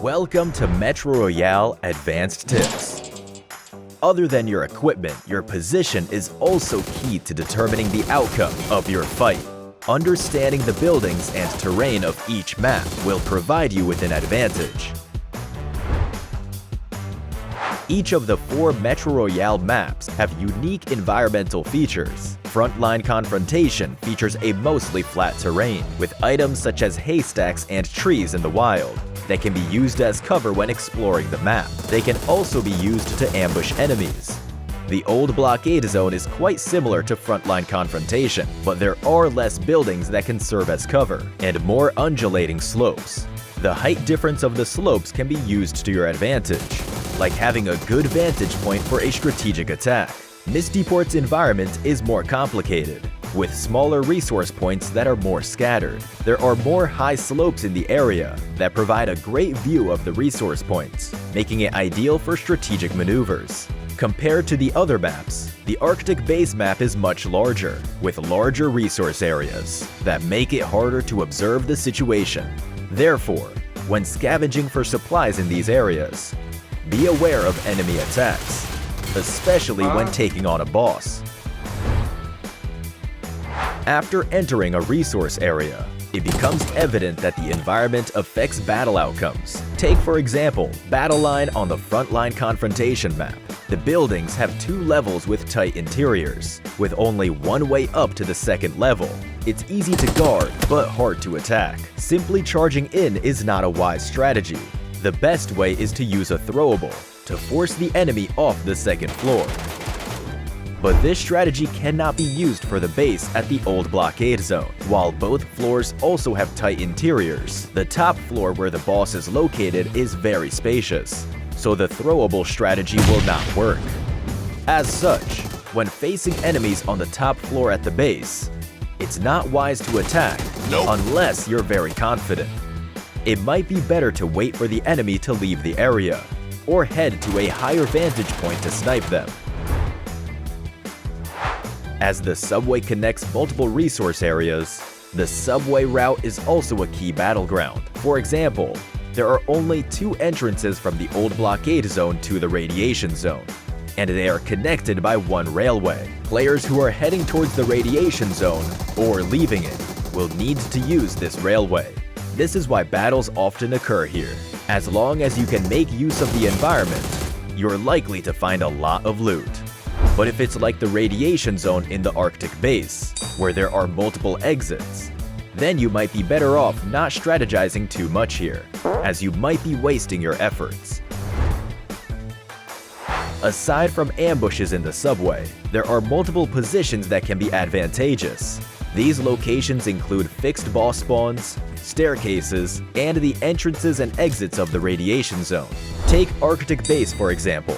Welcome to Metro Royale Advanced Tips. Other than your equipment, your position is also key to determining the outcome of your fight. Understanding the buildings and terrain of each map will provide you with an advantage. Each of the 4 Metro Royale maps have unique environmental features. Frontline Confrontation features a mostly flat terrain, with items such as haystacks and trees in the wild that can be used as cover when exploring the map. They can also be used to ambush enemies. The old blockade zone is quite similar to Frontline Confrontation, but there are less buildings that can serve as cover, and more undulating slopes. The height difference of the slopes can be used to your advantage, like having a good vantage point for a strategic attack. Mistyport's environment is more complicated, with smaller resource points that are more scattered. There are more high slopes in the area that provide a great view of the resource points, making it ideal for strategic maneuvers. Compared to the other maps, the Arctic base map is much larger, with larger resource areas that make it harder to observe the situation. Therefore, when scavenging for supplies in these areas, be aware of enemy attacks, especially when taking on a boss. After entering a resource area, it becomes evident that the environment affects battle outcomes. Take, for example, Battle Line on the Frontline Confrontation map. The buildings have 2 levels with tight interiors, with only one way up to the second level. It's easy to guard, but hard to attack. Simply charging in is not a wise strategy. The best way is to use a throwable to force the enemy off the second floor. But this strategy cannot be used for the base at the old blockade zone. While both floors also have tight interiors, the top floor where the boss is located is very spacious, so the throwable strategy will not work. As such, when facing enemies on the top floor at the base, it's not wise to attack unless you're very confident. It might be better to wait for the enemy to leave the area, or head to a higher vantage point to snipe them. As the subway connects multiple resource areas, the subway route is also a key battleground. For example, there are only 2 entrances from the old blockade zone to the radiation zone, and they are connected by one railway. Players who are heading towards the radiation zone or leaving it will need to use this railway. This is why battles often occur here. As long as you can make use of the environment, you're likely to find a lot of loot. But if it's like the radiation zone in the Arctic base, where there are multiple exits, then you might be better off not strategizing too much here, as you might be wasting your efforts. Aside from ambushes in the subway, there are multiple positions that can be advantageous. These locations include fixed boss spawns, staircases, and the entrances and exits of the radiation zone. Take Arctic Base for example.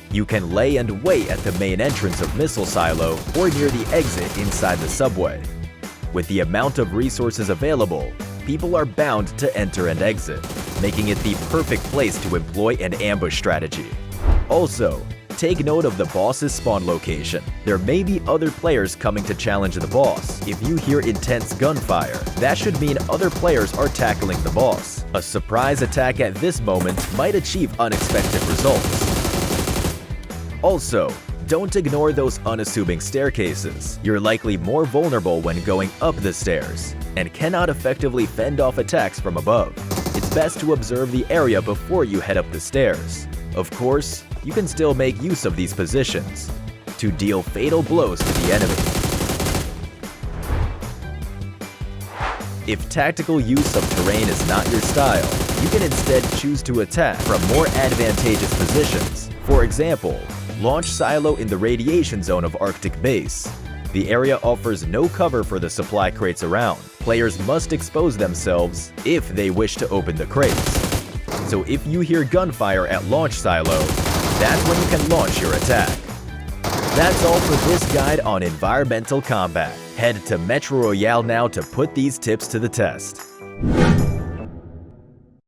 You can lay and wait at the main entrance of Missile Silo or near the exit inside the subway. With the amount of resources available, people are bound to enter and exit, making it the perfect place to employ an ambush strategy. Also, take note of the boss's spawn location. There may be other players coming to challenge the boss. If you hear intense gunfire, that should mean other players are tackling the boss. A surprise attack at this moment might achieve unexpected results. Also, don't ignore those unassuming staircases. You're likely more vulnerable when going up the stairs, and cannot effectively fend off attacks from above. It's best to observe the area before you head up the stairs. Of course, you can still make use of these positions to deal fatal blows to the enemy. If tactical use of terrain is not your style, you can instead choose to attack from more advantageous positions. For example, launch silo in the radiation zone of Arctic Base. The area offers no cover for the supply crates around. Players must expose themselves if they wish to open the crates. So if you hear gunfire at launch silo, that's when you can launch your attack. That's all for this guide on environmental combat. Head to Metro Royale now to put these tips to the test.